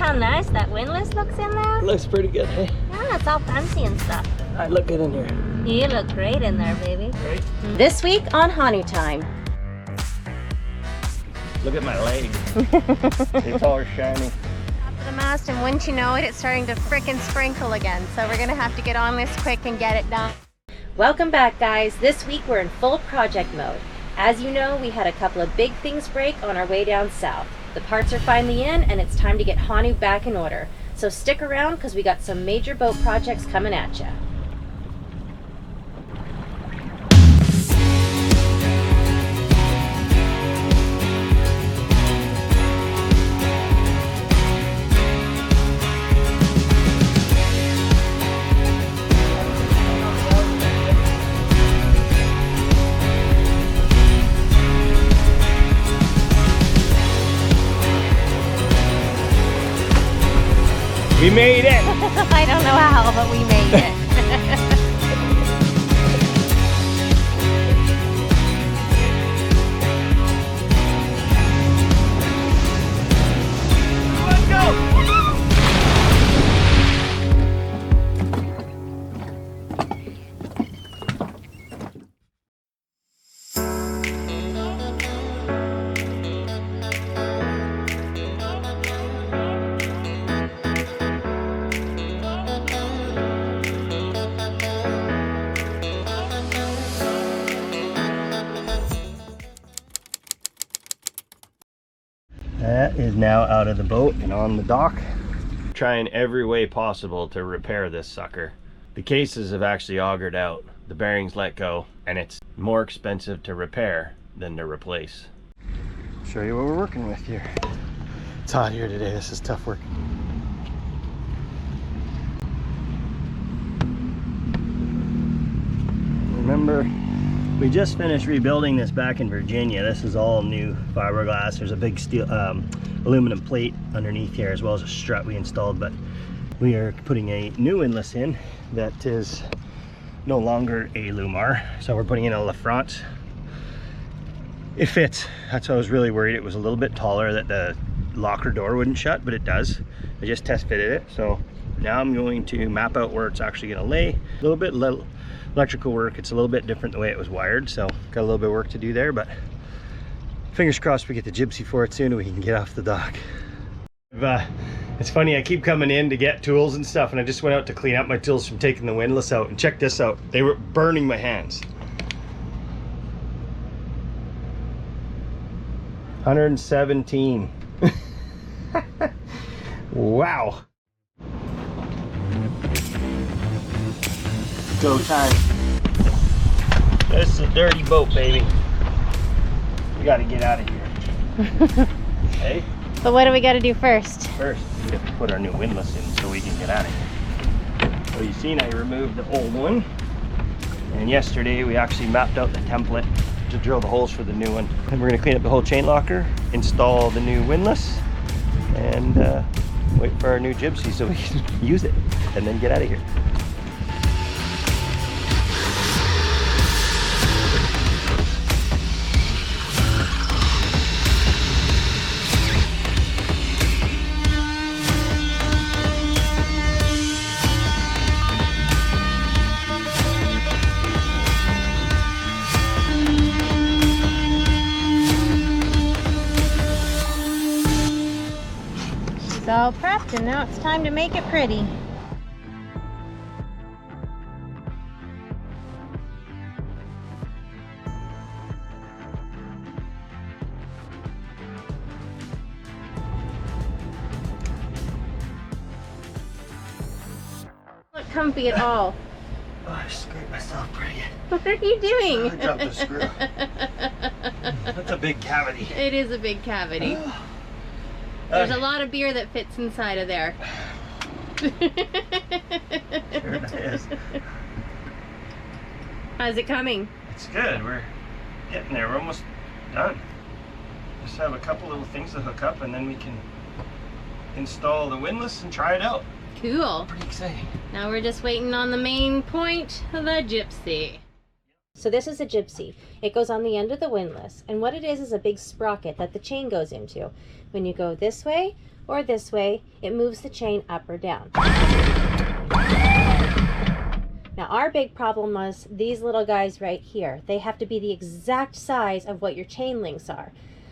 how nice that windlass looks in there? Looks pretty good, hey? Yeah, it's all fancy and stuff. I look good in here. You look great in there, baby. Right? This week on Honu Time. Look at my leg. It's all shiny. Top of the mast, and wouldn't you know it, it's starting to frickin' sprinkle again. So we're gonna have to get on this quick and get it done. Welcome back, guys. This week we're in full project mode. As you know, we had a couple of big things break on our way down south. The parts are finally in, and it's time to get Honu back in order. So stick around, because we got some major boat projects coming at you. We made it! I don't know how, but we made it. Let's go! That is now out of the boat and on the dock. Trying every way possible to repair this sucker. The cases have actually augered out, the bearings let go, and it's more expensive to repair than to replace. Show you what we're working with here. It's hot here today, this is tough work. Remember, we just finished rebuilding this back in Virginia. This is all new fiberglass. There's a big steel aluminum plate underneath here, as well as a strut we installed, but we are putting a new windlass in that is no longer a Lumar. So we're putting in a LaFrance. It fits. That's why I was really worried. It was a little bit taller, that the locker door wouldn't shut, but it does. I just test fitted it. So now I'm going to map out where it's actually going to lay. A little bit electrical work. It's a little bit different the way it was wired, so got a little bit of work to do there, but fingers crossed we get the gypsy for it soon and we can get off the dock. It's funny, I keep coming in to get tools and stuff, and I just went out to clean up my tools from taking the windlass out, and check this out. They were burning my hands. 117. Wow. Go time. This is a dirty boat, baby. We gotta get out of here. Hey? But what do we got to do first? First, we have to put our new windlass in so we can get out of here. So you've seen I removed the old one. And yesterday we actually mapped out the template to drill the holes for the new one. And we're gonna clean up the whole chain locker, install the new windlass, and wait for our new gypsy so we can use it, and then get out of here. It's all prepped, and now it's time to make it pretty. Not comfy at all. Oh, I scraped myself pretty good. What are you doing? I dropped a screw. That's a big cavity. It is a big cavity. There's a lot of beer that fits inside of there. Sure it is. How's it coming? It's good. We're getting there. We're almost done. Just have a couple little things to hook up, and then we can install the windlass and try it out. Cool. Pretty exciting. Now we're just waiting on the main point, the gypsy. So this is a gypsy. It goes on the end of the windlass, and what it is a big sprocket that the chain goes into. When you go this way or this way, it moves the chain up or down. Now our big problem was these little guys right here. They have to be the exact size of what your chain links are.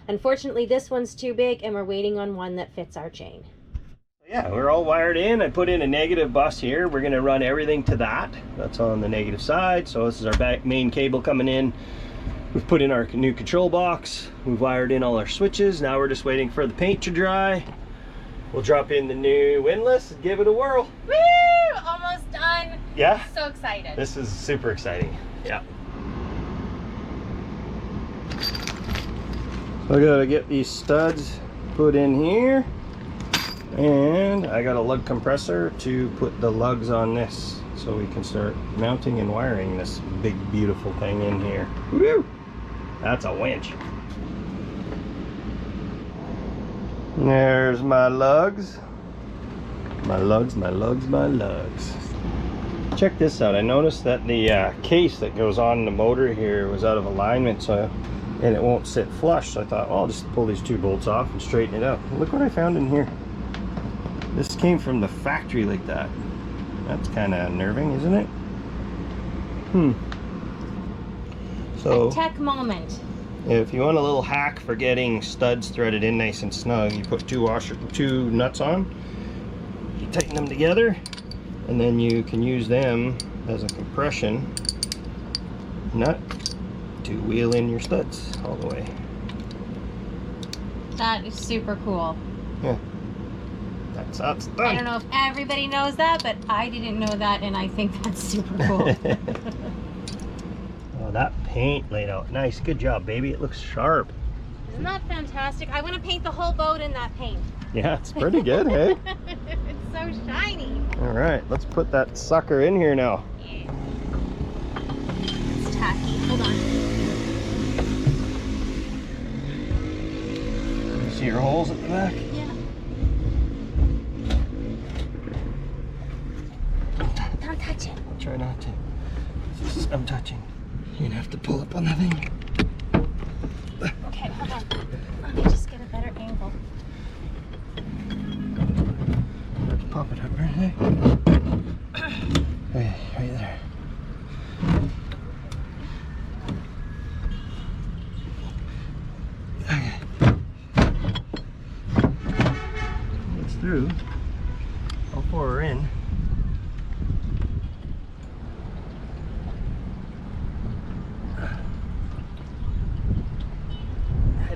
Unfortunately, this one's too big and we're waiting on one that fits our chain. Yeah, we're all wired in. I put in a negative bus here. We're gonna run everything to that. That's on the negative side. So this is our main cable coming in. We've put in our new control box. We've wired in all our switches. Now we're just waiting for the paint to dry. We'll drop in the new windlass and give it a whirl. Woo! Almost done. Yeah? So excited. This is super exciting. Yeah. So I gotta get these studs put in here. And I got a lug compressor to put the lugs on this so we can start mounting and wiring this big beautiful thing in here. Woo! That's a winch. There's my lugs. My lugs, my lugs, my lugs. Check this out. I noticed that the case that goes on the motor here was out of alignment, and it won't sit flush. So I thought, oh, I'll just pull these two bolts off and straighten it out. Look what I found in here. This came from the factory like that. That's kind of unnerving, isn't it? So, a tech moment. If you want a little hack for getting studs threaded in nice and snug, you put two nuts on, you tighten them together, and then you can use them as a compression nut to wheel in your studs all the way. That is super cool. Yeah. That's done. I don't know if everybody knows that, but I didn't know that, and I think that's super cool. Oh, that paint laid out nice. Good job, baby. It looks sharp. Isn't that fantastic? I want to paint the whole boat in that paint. Yeah, it's pretty good, hey? It's so shiny. All right, let's put that sucker in here now. Yeah. It's tacky. Hold on. You see your holes at the back? Yeah. Don't touch it. I'll try not to. I'm touching. You're gonna have to pull up on the thing. Okay, hold on. Let me just get a better angle. Let's pop it up right there. Okay, right there. Okay. It's through. All four are in.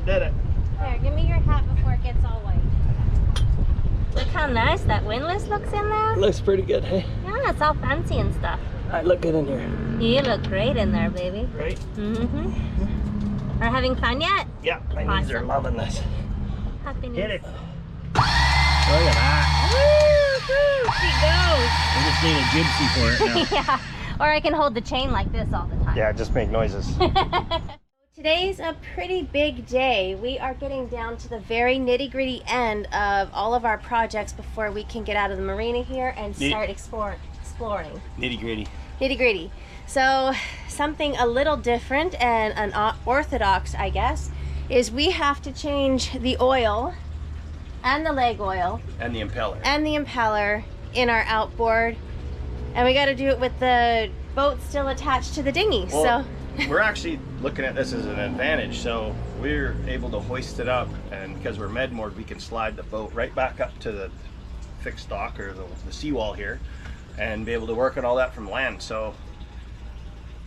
Did it. Here, give me your hat before it gets all white. Look how nice that windlass looks in there. Looks pretty good, hey? Yeah, it's all fancy and stuff. I look good in here. You look great in there, baby. Right? Mm-hmm. Are having fun yet? Yeah, my knees are loving this. Happy knees. Hit it. Look at that. Woo! She goes. I just need a gypsy for it now. Yeah. Or I can hold the chain like this all the time. Yeah, just make noises. Today's a pretty big day. We are getting down to the very nitty-gritty end of all of our projects before we can get out of the marina here and start exploring. Nitty-gritty. Nitty-gritty. So something a little different and unorthodox, I guess, is we have to change the oil and the leg oil And the impeller. and the impeller in our outboard, and we got to do it with the boat still attached to the dinghy. Well, so we're actually looking at this as an advantage. So we're able to hoist it up, and because we're med moored, we can slide the boat right back up to the fixed dock or the seawall here and be able to work on all that from land. So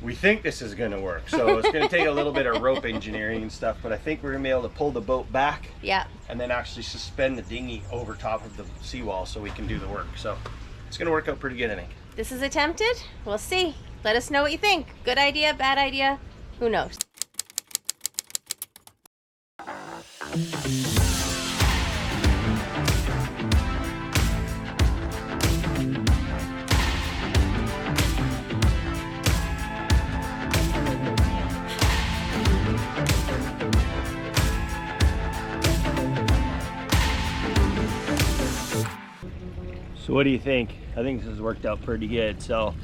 we think this is going to work. So it's going to take a little bit of rope engineering and stuff, but I think we're going to be able to pull the boat back, yeah, and then actually suspend the dinghy over top of the seawall so we can do the work. So it's going to work out pretty good, I think. this is attempted. We'll see. Let us know what you think. Good idea, bad idea, who knows? So what do you think? I think this has worked out pretty good. So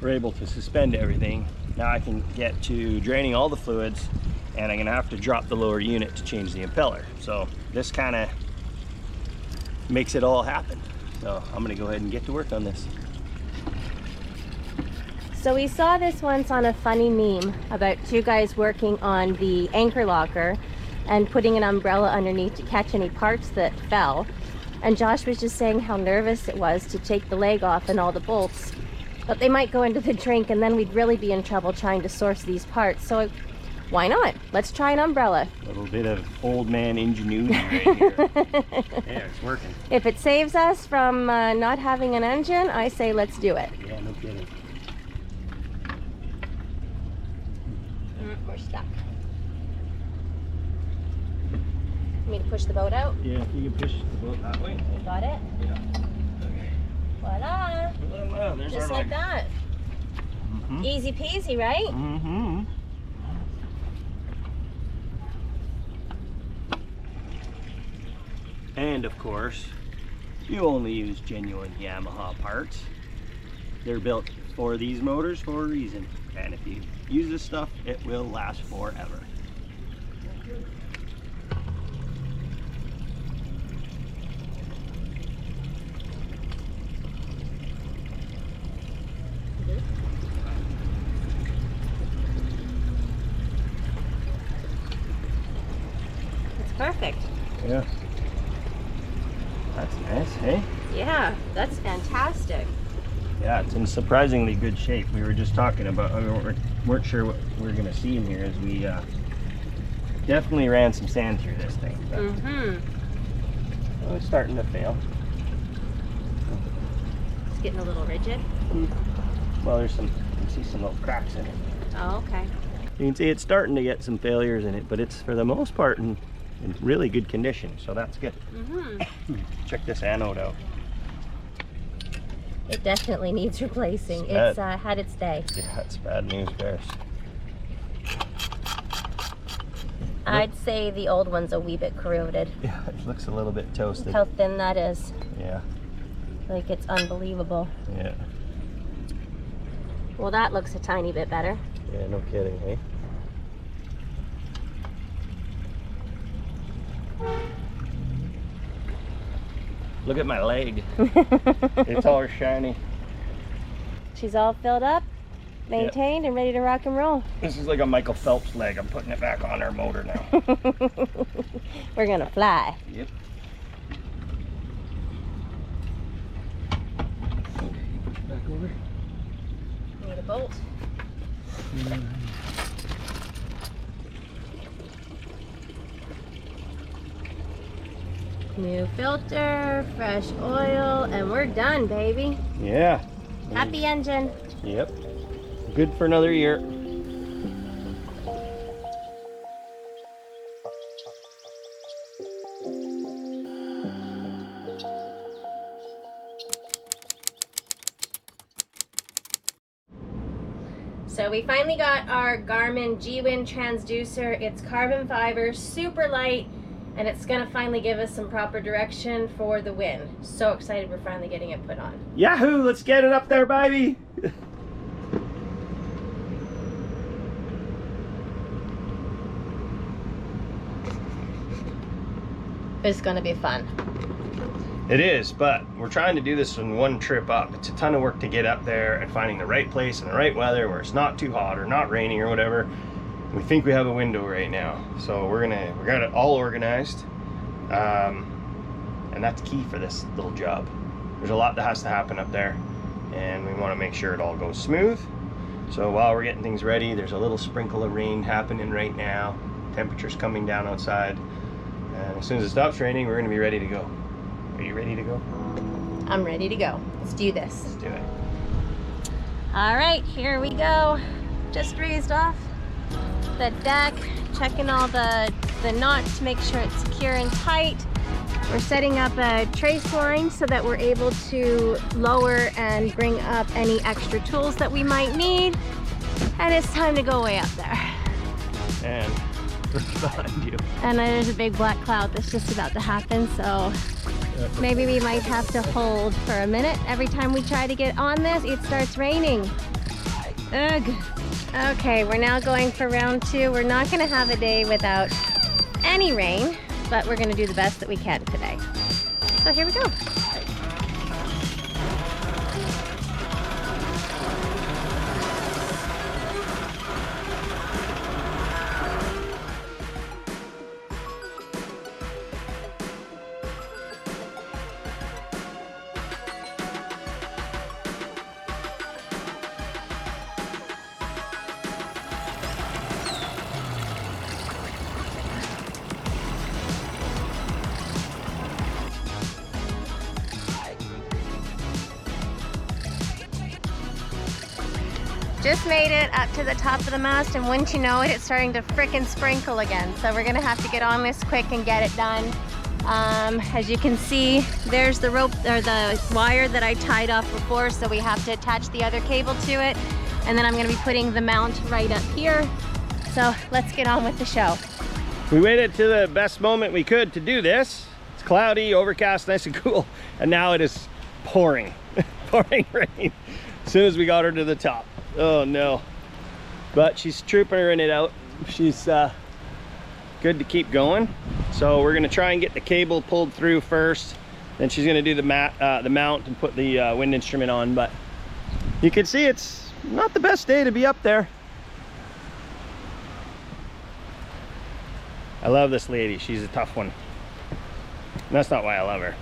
we're able to suspend everything. Now I can get to draining all the fluids, and I'm gonna have to drop the lower unit to change the impeller. So this kind of makes it all happen. So I'm gonna go ahead and get to work on this. So we saw this once on a funny meme about two guys working on the anchor locker and putting an umbrella underneath to catch any parts that fell. And Josh was just saying how nervous it was to take the leg off and all the bolts. But they might go into the drink and then we'd really be in trouble trying to source these parts. So why not? Let's try an umbrella. A little bit of old man ingenuity right here. Yeah, it's working. If it saves us from not having an engine, I say let's do it. Yeah, no kidding. We're stuck. Want me to push the boat out? Yeah, you can push the boat that way. You got it? Yeah. Okay. Voila! Well, there's Just our like leg. that. Mm-hmm. Easy peasy, right? Mm-hmm. And of course, you only use genuine Yamaha parts. They're built for these motors for a reason. And if you use this stuff, it will last forever. It's perfect. Yeah. That's nice, hey? Yeah, that's fantastic. Yeah, it's in surprisingly good shape. We were just talking about, we weren't sure what we were going to see in here as we definitely ran some sand through this thing. Mm-hmm. Well, it's starting to fail. It's getting a little rigid. Well, there's some, you can see some little cracks in it. Oh, okay. You can see it's starting to get some failures in it, but it's for the most part in really good condition, so that's good. Mm-hmm. Check this anode out. It definitely needs replacing. It's It's had its day. Yeah, it's bad news bears. I'd say the old one's a wee bit corroded. Yeah, it looks a little bit toasted. Look how thin that is. Yeah, Like, it's unbelievable. yeah. Well, that looks a tiny bit better. Yeah, no kidding, hey? Look at my leg. It's all shiny. She's all filled up, maintained, and ready to rock and roll. This is like a Michael Phelps leg. I'm putting it back on our motor now. We're gonna fly. Yep. Back over. Need a bolt. New filter, fresh oil, and we're done, baby. Yeah. Happy engine. Yep. Good for another year. So we finally got our Garmin G-Wind transducer. It's carbon fiber, super light, and it's gonna finally give us some proper direction for the wind. So excited we're finally getting it put on. Yahoo! Let's get it up there, baby! It's gonna be fun. It is, but we're trying to do this in one trip up. It's a ton of work to get up there and finding the right place and the right weather where it's not too hot or not raining or whatever. We think we have a window right now, so we got it all organized, and that's key for this little job. There's a lot that has to happen up there, and we want to make sure it all goes smooth. So while we're getting things ready, there's a little sprinkle of rain happening right now. Temperature's coming down outside, and as soon as it stops raining, we're going to be ready to go. Are you ready to go? I'm ready to go. Let's do this. Let's do it. All right, here we go. Just raised off the deck, checking all the knots to make sure it's secure and tight. We're setting up a trace line so that we're able to lower and bring up any extra tools that we might need. And it's time to go way up there. And behind you. And there's a big black cloud that's just about to happen, so maybe we might have to hold for a minute. Every time we try to get on this, it starts raining. Ugh. Okay, we're now going for round 2. We're not gonna have a day without any rain, but we're gonna do the best that we can today. So So here we go. Just made it up to the top of the mast, and wouldn't you know it, it's starting to frickin' sprinkle again. So we're gonna have to get on this quick and get it done. As you can see, there's the rope or the wire that I tied off before, so we have to attach the other cable to it. And then I'm gonna be putting the mount right up here. So let's get on with the show. We waited to the best moment we could to do this. It's cloudy, overcast, nice and cool, and now it is pouring, pouring rain as soon as we got her to the top. Oh no. But she's trooping it out. She's good to keep going. So we're gonna try and get the cable pulled through first. Then she's gonna do the mount and put the wind instrument on. But you can see it's not the best day to be up there. I love this lady. She's a tough one. And that's not why I love her.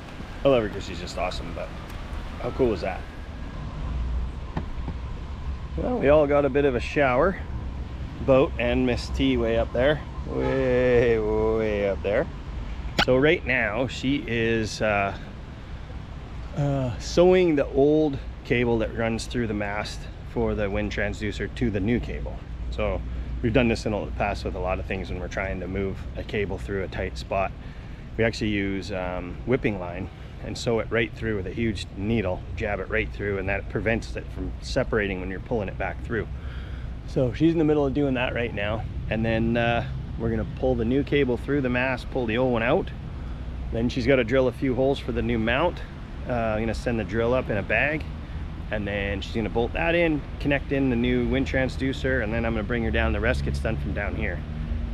I love her because she's just awesome, but how cool is that? Well, we all got a bit of a shower. Boat and Miss T way up there. Way up there. So right now she is sewing the old cable that runs through the mast for the wind transducer to the new cable. So we've done this in the past with a lot of things when we're trying to move a cable through a tight spot. We actually use whipping line and sew it right through with a huge needle, jab it right through, and that prevents it from separating when you're pulling it back through. So she's in the middle of doing that right now, and then we're gonna pull the new cable through the mast, pull the old one out. Then she's got to drill a few holes for the new mount. I'm gonna send the drill up in a bag, and then she's gonna bolt that in, connect in the new wind transducer, and then I'm gonna bring her down. The rest gets done from down here,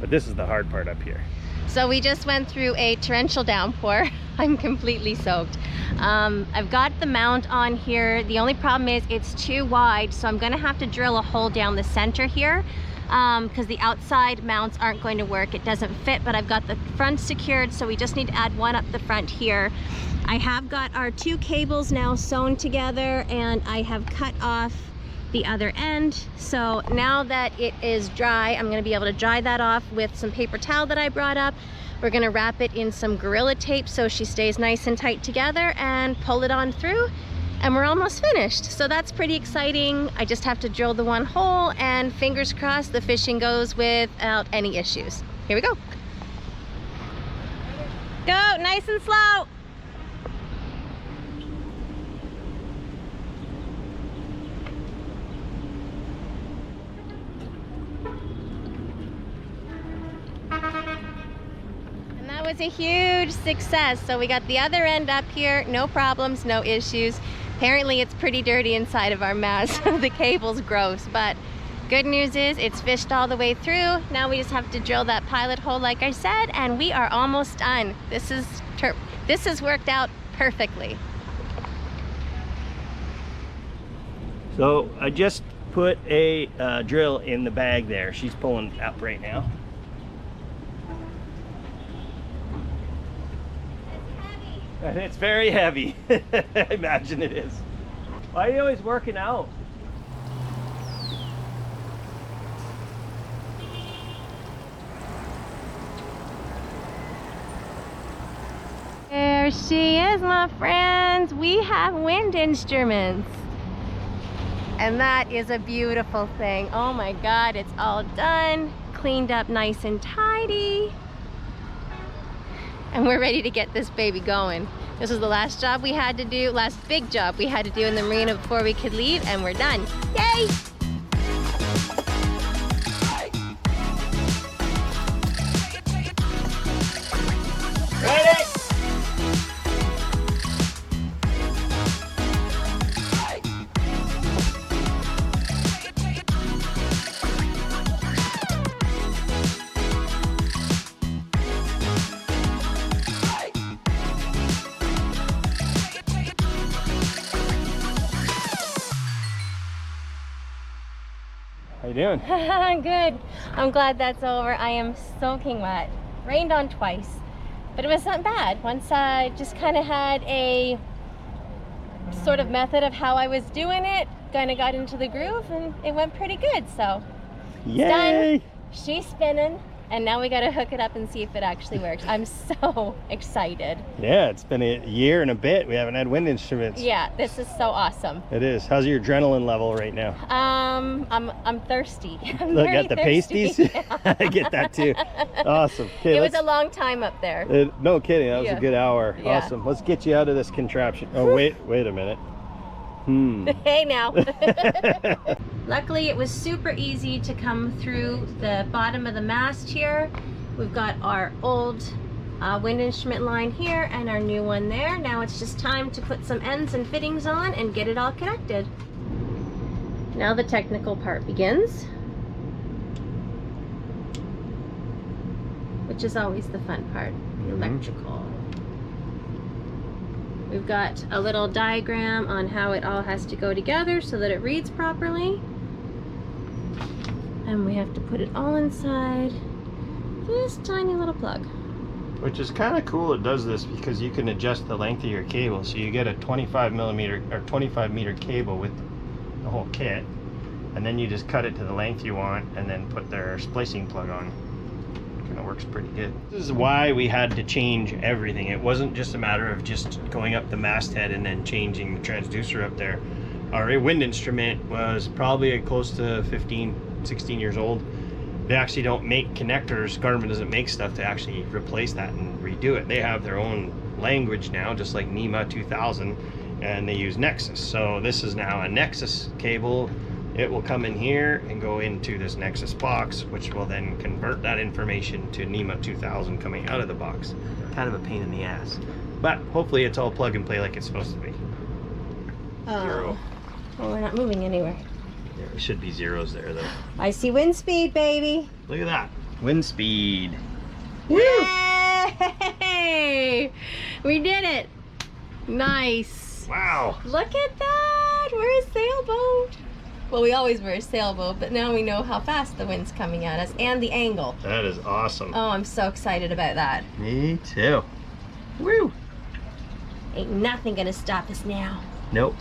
but this is the hard part up here. So we just went through a torrential downpour. I'm completely soaked. I've got the mount on here. The only problem is it's too wide, so I'm gonna have to drill a hole down the center here because the outside mounts aren't going to work. It doesn't fit, but I've got the front secured, so we just need to add one up the front here. I have got our two cables now sewn together, and I have cut off the other end. So now that it is dry, I'm going to be able to dry that off with some paper towel that I brought up. We're going to wrap it in some Gorilla Tape so she stays nice and tight together, and pull it on through, and we're almost finished. So that's pretty exciting. I just have to drill the one hole, and fingers crossed the fishing goes without any issues. Here we go. Go nice and slow. Was a huge success. So we got the other end up here, no problems, no issues. Apparently it's pretty dirty inside of our mast. The cable's gross, but good news is it's fished all the way through. Now we just have to drill that pilot hole like I said, and we are almost done. This has worked out perfectly. So I just put a drill in the bag there. She's pulling up right now. And it's very heavy. I imagine it is. Why are you always working out? There she is, my friends. We have wind instruments. And that is a beautiful thing. Oh my God, it's all done. Cleaned up nice and tidy. And we're ready to get this baby going. This was the last job we had to do, last big job we had to do in the marina before we could leave, and we're done. Yay! Ready? How you doing? Good. I'm glad that's over. I am soaking wet. Rained on twice, but it wasn't bad. Once I just kind of had a sort of method of how I was doing it, kind of got into the groove, and it went pretty good. So Yay! It's done. She's spinning, and now we got to hook it up and see if it actually works. I'm so excited. Yeah, it's been a year and a bit. We haven't had wind instruments. Yeah, this is so awesome. It is. How's your adrenaline level right now? I'm thirsty. I'm Look very at the thirsty. pasties. I get that too. Awesome. Okay, it was a long time up there. no kidding. That was a good hour. Yeah. Awesome. Let's get you out of this contraption. Oh, wait a minute. Hey now. Luckily it was super easy to come through the bottom of the mast here. We've got our old wind instrument line here and our new one there. Now it's just time to put some ends and fittings on and get it all connected. Now the technical part begins, which is always the fun part, the electrical. We've got a little diagram on how it all has to go together so that it reads properly. And we have to put it all inside this tiny little plug. Which is kind of cool it does this, because you can adjust the length of your cable. So you get a 25 millimeter or 25 meter cable with the whole kit. And then you just cut it to the length you want and then put their splicing plug on. Kind of works pretty good. This is why we had to change everything. It wasn't just a matter of just going up the masthead and then changing the transducer up there. Our wind instrument was probably close to 16 years old. They actually don't make connectors. Garmin doesn't make stuff to actually replace that and redo it. They have their own language now, just like NEMA 2000, and they use Nexus. So this is now a Nexus cable. It will come in here and go into this Nexus box, which will then convert that information to NEMA 2000 coming out of the box. Kind of a pain in the ass. But hopefully it's all plug and play like it's supposed to be. Zero. Well, we're not moving anywhere. There should be zeros there though. I see wind speed, baby. Look at that. Wind speed. Yay! We did it. Nice. Wow. Look at that. We're a sailboat. Well, we always were a sailboat, but now we know how fast the wind's coming at us and the angle. That is awesome. Oh, I'm so excited about that. Me too. Woo! Ain't nothing gonna stop us now. Nope.